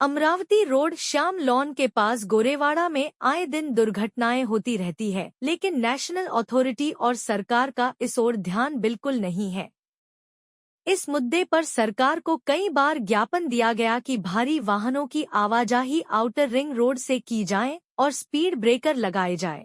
Amravati road Shyam lawn के पास गोरेवाड़ा में आए दिन दुर्घटनाएं होती रहती है, लेकिन नेशनल अथॉरिटी और सरकार का इस ओर ध्यान बिल्कुल नहीं है। इस मुद्दे पर सरकार को कई बार ज्ञापन दिया गया कि भारी वाहनों की आवाजाही आउटर रिंग रोड से की जाए और स्पीड ब्रेकर लगाए जाए,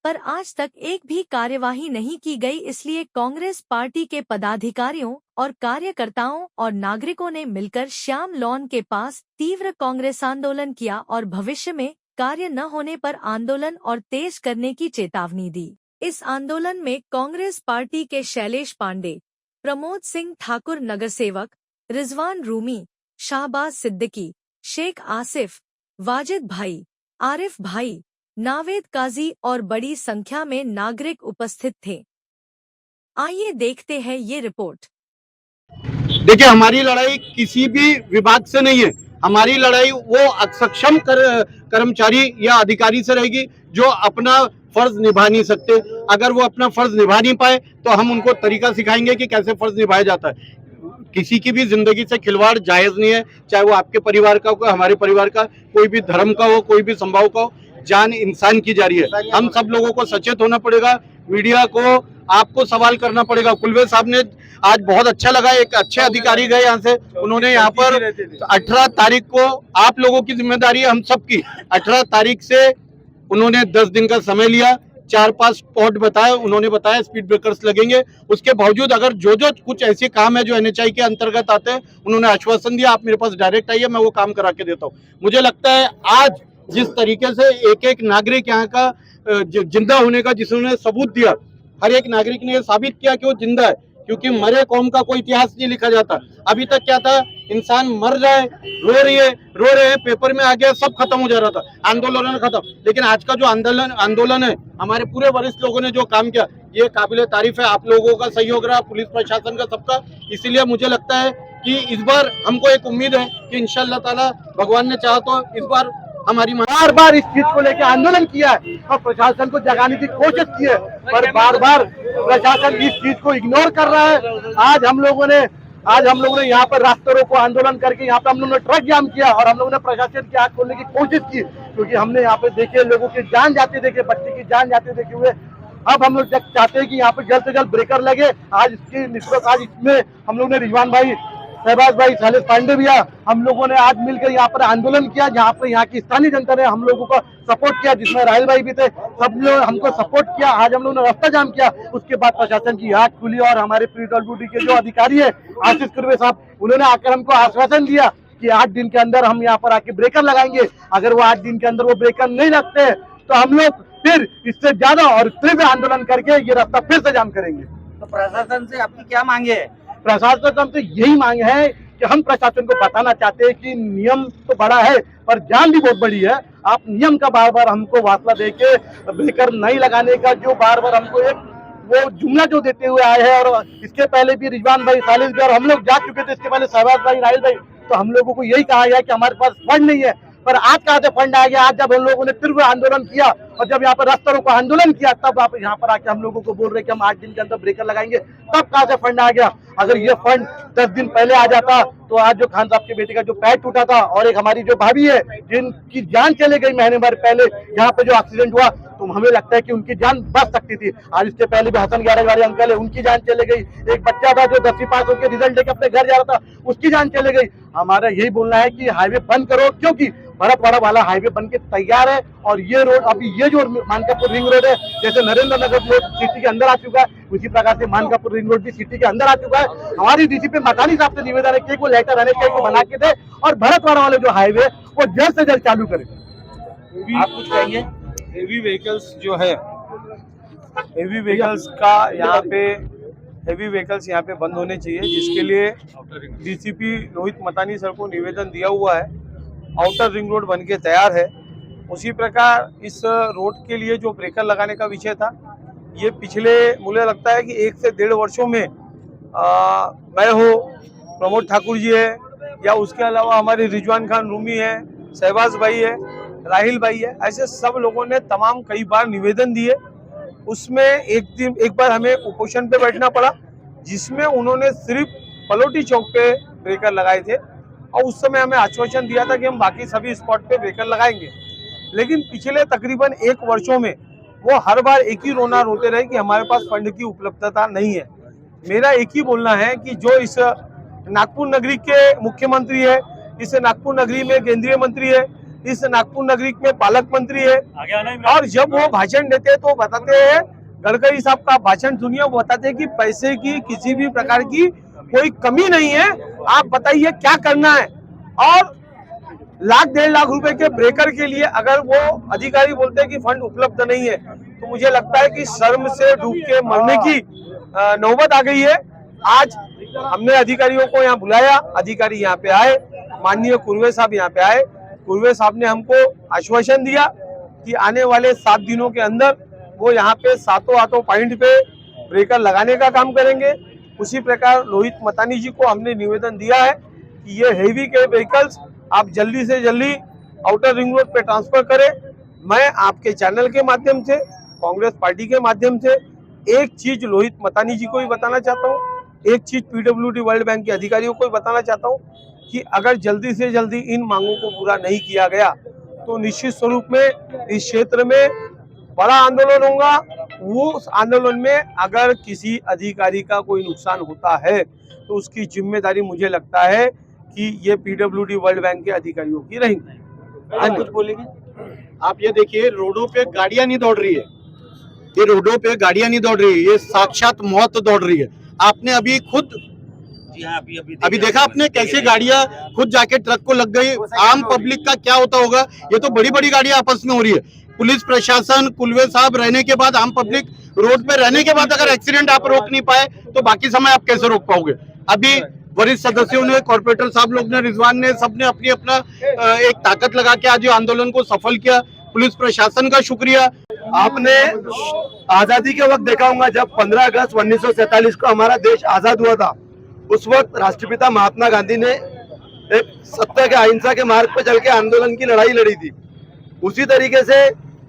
पर आज तक एक भी कार्यवाही नहीं की गई। इसलिए कांग्रेस पार्टी के पदाधिकारियों और कार्यकर्ताओं और नागरिकों ने मिलकर श्याम लॉन के पास तीव्र कांग्रेस आंदोलन किया और भविष्य में कार्य न होने पर आंदोलन और तेज करने की चेतावनी दी। इस आंदोलन में कांग्रेस पार्टी के शैलेश पांडे, प्रमोद सिंह ठाकुर नगरसेवक, रिजवान रूमी, शाहबाज सिद्दीकी, शेख आसिफ, वाजिद भाई, आरिफ भाई, नावेद काजी और बड़ी संख्या में नागरिक उपस्थित थे। आइए देखते हैं ये रिपोर्ट। देखिए, हमारी लड़ाई किसी भी विभाग से नहीं है। हमारी लड़ाई वो अक्षम कर्मचारी या अधिकारी से रहेगी जो अपना फर्ज निभा नहीं सकते। अगर वो अपना फर्ज निभा नहीं पाए तो हम उनको तरीका सिखाएंगे कि कैसे फर्ज निभाया जाता है। किसी की भी जिंदगी से खिलवाड़ जायज नहीं है, चाहे वो आपके परिवार का हो, हमारे परिवार का, कोई भी धर्म का हो, कोई भी संभाव का हो। जान इंसान की जा रही है। हम सब लोगों को सचेत होना पड़ेगा। मीडिया को, आपको सवाल करना पड़ेगा। कुलवे साहब ने आज बहुत अच्छा लगा, एक अच्छे अधिकारी गए यहाँ से, उन्होंने यहाँ पर 18 तारीख को, आप लोगों की जिम्मेदारी है, हम सबकी, 18 तारीख से उन्होंने 10 दिन का समय लिया, 4-5 स्पॉट बताए, उन्होंने बताया स्पीड ब्रेकर्स लगेंगे। उसके बावजूद अगर जो कुछ ऐसे काम है जो NHI के अंतर्गत आते हैं, उन्होंने आश्वासन दिया आप मेरे पास डायरेक्ट आइए, मैं वो काम करा के देता हूँ। मुझे लगता है आज जिस तरीके से एक एक नागरिक यहाँ का जिंदा होने का जिन्होंने सबूत दिया, हर एक नागरिक ने ये साबित किया कि वो जिंदा है, क्योंकि मरे कौम का कोई इतिहास नहीं लिखा जाता। अभी तक क्या था, इंसान मर जाए, रो रहे हैं, पेपर में आ गया, सब खत्म हो जा रहा था, आंदोलन खत्म। लेकिन आज का जो आंदोलन है, हमारे पूरे वरिष्ठ लोगों ने जो काम किया, ये काबिले तारीफ है। आप लोगों का सहयोग रहा, पुलिस प्रशासन का, सबका। इसीलिए मुझे लगता है कि इस बार हमको एक उम्मीद है कि इंशाअल्लाह ताला भगवान ने चाहा तो इस बार हमारी बार बार इस चीज को लेकर आंदोलन किया है और प्रशासन को जगाने की कोशिश की है, पर बार बार प्रशासन इस चीज को इग्नोर कर रहा है। आज हम लोगों ने यहाँ पर रास्ते रोको आंदोलन करके यहाँ पे हम लोगों ने ट्रक जाम किया और हम लोगों ने प्रशासन की आंख खोलने की कोशिश की, क्योंकि हमने यहाँ पे देखे लोगों की जान जाते देखे, बच्चे की जान जाते देखे हुए। अब हम लोग चाहते हैं कि यहाँ पे जल्द से जल्द ब्रेकर लगे। आज इसकी निष्पक्ष, आज इसमें हम लोग ने रिजवान भाई, शहबाज भाई, शैलेश पांडे भैया, हम लोगों ने आज मिलकर यहाँ पर आंदोलन किया, जहाँ पर यहाँ की स्थानीय जनता ने हम लोगों को सपोर्ट किया, जिसमें राहिल भाई भी थे, सब लोग हमको सपोर्ट किया। आज हम लोगों ने रास्ता जाम किया, उसके बाद प्रशासन की आंख खुली और हमारे PWD के जो अधिकारी है आशीष कुर्वे साहब, उन्होंने आकर हमको आश्वासन दिया कि 8 दिन के अंदर हम यहाँ पर आके ब्रेकर लगाएंगे। अगर वो 8 दिन के अंदर वो ब्रेकर नहीं लगते तो हम लोग फिर इससे ज्यादा और तीव्र आंदोलन करके ये रास्ता फिर से जाम करेंगे। तो प्रशासन से आपकी क्या मांगे है? प्रशासन से हमसे यही मांग है कि हम प्रशासन को बताना चाहते हैं कि नियम तो बड़ा है पर जान भी बहुत बड़ी है। आप नियम का बार बार हमको वास्ता देके ब्रेकर नहीं लगाने का जो बार बार हमको एक वो जुमला जो देते हुए आए हैं, और इसके पहले भी रिजवान भाई, सालिस भाई और हम लोग जा चुके थे, इसके पहले शहबाज भाई, राहिल भाई, तो हम लोगों को यही कहा गया कि हमारे पास फंड नहीं है। पर आज कहाँ से फंड आ गया? आज जब हम लोगों ने तीव्र आंदोलन किया और जब यहाँ पर रास्ता रोको आंदोलन किया, तब आप यहाँ पर आके हम लोगों को बोल रहे कि हम 8 दिन के अंदर ब्रेकर लगाएंगे, तब कहाँ से फंड आ गया? अगर ये फंड 10 दिन पहले आ जाता तो आज जो खान साहब के बेटे का जो पैर टूटा था और एक हमारी जो भाभी है जिनकी जान चले गई महीने भर पहले यहाँ पे जो एक्सीडेंट हुआ, तो हमें लगता है कि उनकी जान बच सकती थी। आज इससे पहले भी हसन ग्यारह वाले अंकल है, उनकी जान चले गई। एक बच्चा था जो 10वीं पास होकर रिजल्ट लेकर अपने घर जा रहा था, उसकी जान चले गई। हमारा यही बोलना है कि हाईवे बंद करो, क्योंकि भरतवाड़ा वाला हाईवे बन के तैयार है और ये रोड, अभी ये जो मानकापुर रिंग रोड है, जैसे नरेंद्र नगर रोड सिटी के अंदर आ चुका है, उसी प्रकार से मानकापुर रिंग रोड भी सिटी के अंदर आ चुका है। हमारी DCP मकानी साहब से निवेदन है कि वो लेटर NHI को बना के दे और भरतवाड़ा वाले जो हाईवे वो जल्द से जल्द चालू करे। आप कुछ कहेंगे? हेवी व्हीकल्स जो है, हेवी व्हीकल्स का यहाँ पे, हेवी व्हीकल्स यहाँ पे बंद होने चाहिए, जिसके लिए DCP रोहित मतानी सर को निवेदन दिया हुआ है। आउटर रिंग रोड बनके तैयार है। उसी प्रकार इस रोड के लिए जो ब्रेकर लगाने का विषय था, ये पिछले मुझे लगता है कि 1 से 1.5 वर्षों में मैं हो, प्रमोद ठाकुर जी है, या उसके अलावा हमारे रिजवान खान रूमी है, शहबाज भाई है, राहिल भाई है, ऐसे सब लोगों ने कई बार निवेदन दिए। उसमें एक बार हमें उपोषण पे बैठना पड़ा जिसमें उन्होंने सिर्फ पलोटी चौक पे ब्रेकर लगाए थे और उस समय हमें आश्वासन दिया था कि हम बाकी सभी स्पॉट पे ब्रेकर लगाएंगे। लेकिन पिछले तकरीबन 1 वर्षों में वो हर बार एक ही रोना रोते रहे कि हमारे पास फंड की उपलब्धता नहीं है। मेरा एक ही बोलना है कि जो इस नागपुर नगरी के मुख्यमंत्री है, इस नागपुर नगरी में केंद्रीय मंत्री है, इस नागपुर नगरी में पालक मंत्री है, और जब वो भाषण देते हैं तो बताते हैं, गडकरी साहब का भाषण सुनिए, वो बताते हैं कि पैसे की किसी भी प्रकार की कोई कमी नहीं है, आप बताइए क्या करना है। और 1-1.5 लाख रुपए के ब्रेकर के लिए अगर वो अधिकारी बोलते हैं कि फंड उपलब्ध नहीं है, तो मुझे लगता है कि शर्म से डूब के मरने की नौबत आ गई है। आज हमने अधिकारियों को यहाँ बुलाया, अधिकारी यहाँ पे आए, माननीय कुर्वे साहब यहाँ पे आए। कुर्वे साहब ने हमको आश्वासन दिया कि आने वाले 7 दिनों के अंदर वो यहाँ पे 7 पॉइंट पे ब्रेकर लगाने का काम करेंगे। उसी प्रकार लोहित मतानी जी को हमने निवेदन दिया है कि ये हेवी के व्हीकल्स आप जल्दी से जल्दी आउटर रिंग रोड पे ट्रांसफर करें। मैं आपके चैनल के माध्यम से, कांग्रेस पार्टी के माध्यम से एक चीज लोहित मतानी जी को भी बताना चाहता हूँ, एक चीज पीडब्ल्यूडी वर्ल्ड बैंक के अधिकारियों को भी बताना चाहता हूँ कि अगर जल्दी से जल्दी इन मांगों को पूरा नहीं किया गया तो निश्चित स्वरूप में इस क्षेत्र में बड़ा आंदोलन होगा। वो उस आंदोलन में अगर किसी अधिकारी का कोई नुकसान होता है तो उसकी जिम्मेदारी मुझे लगता है कि ये पीडब्ल्यूडी वर्ल्ड बैंक के अधिकारियों की रहेंगी। आप कुछ बोलेंगे? आप ये देखिए, रोडों पे गाड़ियां नहीं दौड़ रही है, ये रोडों पे गाड़ियां नहीं दौड़ रही है, ये साक्षात मौत दौड़ रही है। आपने अभी खुद जी हाँ, अभी देखा आपने कैसे गाड़ियां खुद जाके ट्रक को लग गई। आम पब्लिक का क्या होता होगा? ये तो बड़ी बड़ी गाड़ियां आपस में हो रही है। पुलिस प्रशासन, कुलवे साहब रहने के बाद, आम पब्लिक रोड पे रहने के बाद अगर एक्सीडेंट आप रोक नहीं पाए तो बाकी समय आप कैसे रोक पाओगे? अभी वरिष्ठ सदस्यों ने, कॉर्पोरेटर साहब लोग ने, रिजवान ने, सबने अपनी अपना एक ताकत लगा के आज आंदोलन को सफल किया। पुलिस प्रशासन का शुक्रिया। आपने आजादी के वक्त देखा होगा जब 15 अगस्त 1947 को हमारा देश आजाद हुआ था, उस वक्त राष्ट्रपिता महात्मा गांधी ने एक सत्य के, अहिंसा के मार्ग पर चल के आंदोलन की लड़ाई लड़ी थी। उसी तरीके से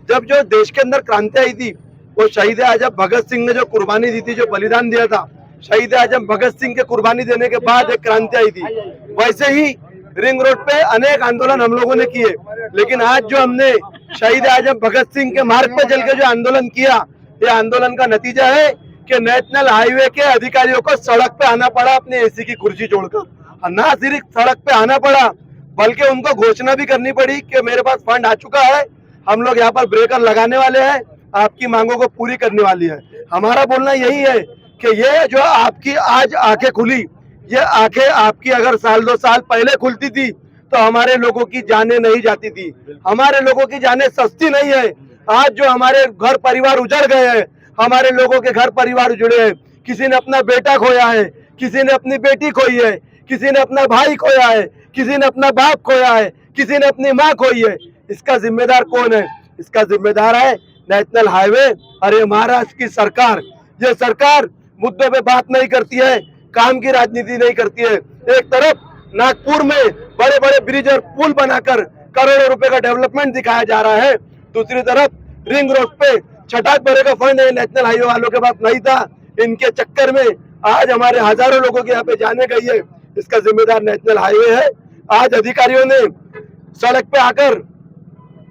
जब जो देश के अंदर क्रांति आई थी, वो शहीद आजम भगत सिंह ने जो कुर्बानी दी थी, जो बलिदान दिया था, शहीद आजम भगत सिंह के कुर्बानी देने के बाद एक क्रांति आई थी। वैसे ही रिंग रोड पे अनेक आंदोलन हम लोगों ने किए, लेकिन आज जो हमने शहीद आजम भगत सिंह के मार्ग पर चल के जो आंदोलन किया, ये आंदोलन का नतीजा है कि नेशनल हाईवे के अधिकारियों को सड़क पे आना पड़ा अपने एसी की कुर्सी छोड़कर। ना सिर्फ सड़क पे आना पड़ा, बल्कि उनको घोषणा भी करनी पड़ी कि मेरे पास फंड आ चुका है, हम लोग यहाँ पर ब्रेकर लगाने वाले हैं, आपकी मांगों को पूरी करने वाली है। हमारा बोलना यही है कि ये जो आपकी आज आंखें खुली, ये आंखें आपकी अगर 1-2 साल पहले खुलती थी तो हमारे लोगों की जानें नहीं जाती थी, हमारे लोगों की जानें सस्ती नहीं है। आज जो हमारे घर परिवार उजड़ गए हैं, हमारे लोगों के घर परिवार उजड़े हैं, किसी ने अपना बेटा खोया है, किसी ने अपनी बेटी खोई है, किसी ने अपना भाई खोया है, किसी ने अपना बाप खोया है, किसी ने अपनी माँ खोई है। इसका जिम्मेदार कौन है? इसका जिम्मेदार है नेशनल हाईवे। अरे महाराष्ट्र की सरकार, ये सरकार मुद्दों पे बात नहीं करती है, काम की राजनीति नहीं करती है। एक तरफ नागपुर में बड़े बड़े ब्रिज और पुल बनाकर करोड़ों रुपए का डेवलपमेंट दिखाया जा रहा है, दूसरी तरफ रिंग रोड पे छटाक भरे का फंड है, नेशनल हाईवे वालों के पास नहीं था। इनके चक्कर में आज हमारे हजारों लोगों के यहाँ पे जाने गई है। इसका जिम्मेदार नेशनल हाईवे है। आज अधिकारियों ने सड़क पे आकर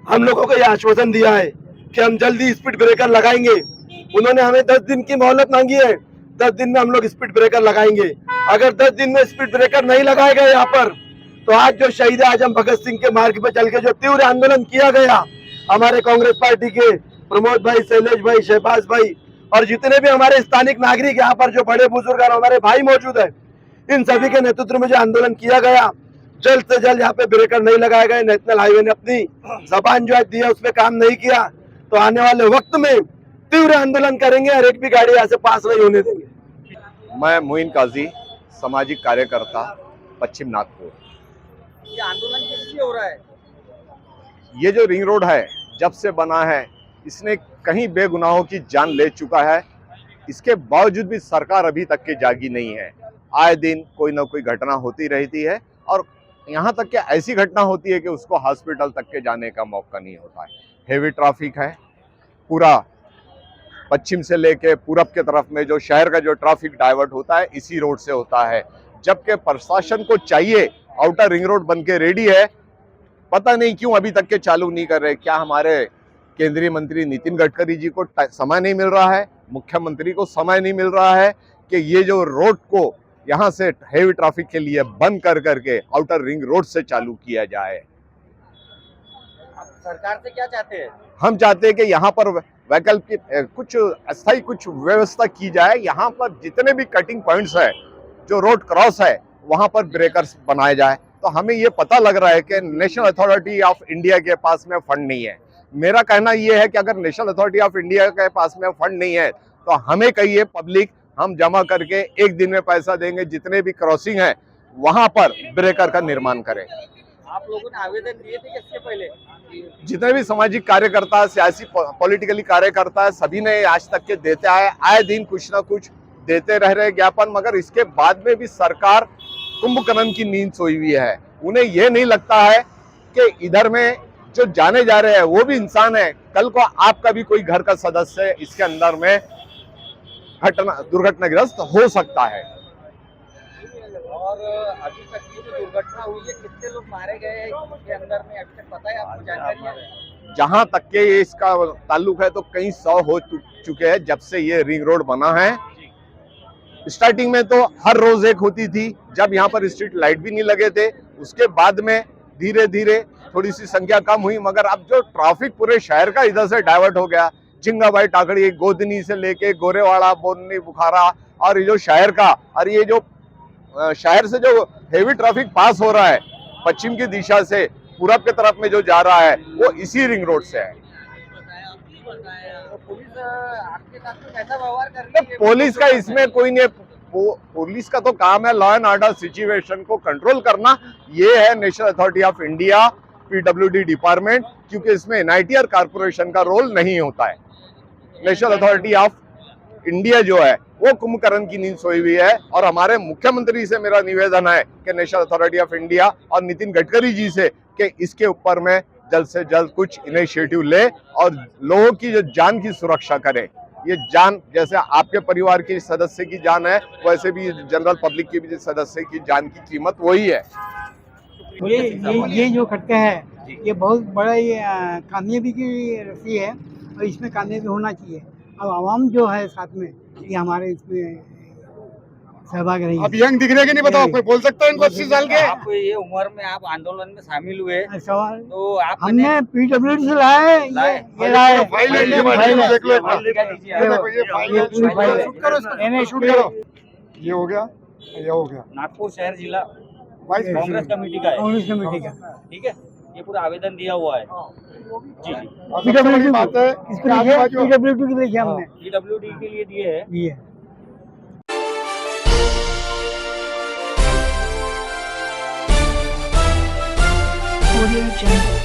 हम लोगों को यह आश्वासन दिया है कि हम जल्दी स्पीड ब्रेकर लगाएंगे। उन्होंने हमें 10 दिन की मोहलत मांगी है, 10 दिन में हम लोग स्पीड ब्रेकर लगाएंगे। अगर 10 दिन में स्पीड ब्रेकर नहीं लगाए गए यहाँ पर, तो आज जो शहीद आजम भगत सिंह के मार्ग पे चल के जो तीव्र आंदोलन किया गया, हमारे कांग्रेस पार्टी के प्रमोद भाई, शैलेश भाई, शहबाज भाई और जितने भी हमारे स्थानिक नागरिक यहाँ पर जो बड़े बुजुर्ग और हमारे भाई मौजूद है, इन सभी के नेतृत्व में जो आंदोलन किया गया, जल्द से जल्द यहाँ पे ब्रेकर नहीं लगाए गए। नेशनल हाईवे ने अपनी जबान जो दी है उस पर काम नहीं किया, तो आने वाले वक्त में तीव्र आंदोलन करेंगे और एक भी गाड़ी यहाँ से पास नहीं होने देंगे। मैं मोइन काजी, सामाजिक कार्यकर्ता, पश्चिम नागपुर। ये आंदोलन किस लिए हो रहा है? ये जो रिंग रोड है जब से बना है, इसने कहीं बेगुनाहों की जान ले चुका है। इसके बावजूद भी सरकार अभी तक के जागी नहीं है। आए दिन कोई ना कोई घटना होती रहती है और यहाँ तक कि ऐसी घटना होती है कि उसको हॉस्पिटल तक के जाने का मौका नहीं होता है। हेवी ट्रैफिक है, पूरा पश्चिम से लेके पूरब के तरफ में जो शहर का जो ट्रैफिक डाइवर्ट होता है इसी रोड से होता है। जबकि प्रशासन को चाहिए, आउटर रिंग रोड बनके रेडी है, पता नहीं क्यों अभी तक के चालू नहीं कर रहे। क्या हमारे केंद्रीय मंत्री नितिन गडकरी जी को समय नहीं मिल रहा है, मुख्यमंत्री को समय नहीं मिल रहा है कि ये जो रोड को यहाँ से हेवी ट्रैफिक के लिए बंद कर करके आउटर रिंग रोड से चालू किया जाए। आप सरकार से क्या चाहते हैं? हम चाहते हैं कि यहाँ पर वैकल्पिक कुछ अस्थायी कुछ व्यवस्था की जाए। यहाँ पर जितने भी कटिंग पॉइंट्स है, जो रोड क्रॉस है, वहाँ पर ब्रेकर्स बनाए जाए। तो हमें ये पता लग रहा है कि नेशनल अथॉरिटी ऑफ इंडिया के पास में फंड नहीं है। मेरा कहना ये है कि अगर नेशनल अथॉरिटी ऑफ इंडिया के पास में फंड नहीं है तो हमें कहिए, पब्लिक हम जमा करके एक दिन में पैसा देंगे, जितने भी क्रॉसिंग है वहां पर ब्रेकर का निर्माण करें। आप लोगों ने आवेदन दिए थे इससे पहले? जितने भी सामाजिक कार्यकर्ता है, सियासी पॉलिटिकली कार्यकर्ता है, सभी ने आज तक के देते आए दिन कुछ ना कुछ देते रह रहे ज्ञापन, मगर इसके बाद में भी सरकार कुंभकर्ण की नींद सोई हुई है। उन्हें यह नहीं लगता है कि इधर में जो जाने जा रहे हैं वो भी इंसान है, कल को आपका भी कोई घर का सदस्य इसके अंदर में दुर्घटनाग्रस्त हो सकता है। और अभी तक ये जो दुर्घटना हुई है, कितने लोग मारे गए हैं इसके अंदर में, अभी तक पता है आपको जानकारी है? जहां तक के ये इसका ताल्लुक है तो कई 100 हो चुके हैं जब से ये रिंग रोड बना है। स्टार्टिंग में तो हर रोज एक होती थी, जब यहाँ पर स्ट्रीट लाइट भी नहीं लगे थे। उसके बाद में धीरे धीरे थोड़ी सी संख्या कम हुई, मगर अब जो ट्रैफिक पूरे शहर का इधर से डाइवर्ट हो गया, जिंगाबाई टाकड़ी, गोदनी से लेके गोरेवाड़ा, बोरनी, बुखारा, और ये जो शहर का, और ये जो शहर से जो हेवी ट्रैफिक पास हो रहा है पश्चिम की दिशा से पूरब की तरफ में जो जा रहा है वो इसी रिंग रोड से है। तो पुलिस आपके साथ में कैसा व्यवहार कर रही है? पुलिस का इसमें कोई नहीं, पुलिस का तो काम है लॉ एंड ऑर्डर सिचुएशन को कंट्रोल करना। ये है national authority of India, PWD department, क्योंकि इसमें एनआईटीआर कारपोरेशन का रोल नहीं होता है। नेशनल अथॉरिटी ऑफ इंडिया जो है वो कुंभकर्ण की नींद सोई हुई है। और हमारे मुख्यमंत्री से मेरा निवेदन है कि नेशनल अथॉरिटी ऑफ इंडिया और नितिन गडकरी जी से कि इसके ऊपर में जल्द से जल्द कुछ इनिशिएटिव ले और लोगों की जो जान की सुरक्षा करे। ये जान जैसे आपके परिवार के सदस्य की जान है, वैसे भी जनरल पब्लिक की भी सदस्य की जान की कीमत वही है। ये जो खटका है ये बहुत बड़ा ये कामयाबी की रस्सी है और इसमें कामयाबी होना चाहिए। अब आवाम जो है साथ में ये हमारे इसमें सहभाग रही है। अब यंग दिख रहे कि नहीं बताओ, कोई बोल सकता है इनको 80 साल के? आप ये उम्र में आप आंदोलन में शामिल हुए, सवाल तो आप हमने पीडब्ल्यूडी से लाया है, ये लाया है। फाइल है, ये फाइल है। देख लो, ये देखो ये फाइल है, पूरी फाइल है। शूट करो इसको, शूट करो। ये हो गया, ये हो गया। नागपुर शहर जिला वाइस कांग्रेस कमेटी का है, कांग्रेस कमेटी का ठीक है। ये पूरा आवेदन दिया हुआ है जी। पीडब्ल्यूडी बात है इसको लिखे, पीडब्ल्यूडी के लिखे हमने पीडब्ल्यूडी के लिए दिए हैं। ये Audio Jungle.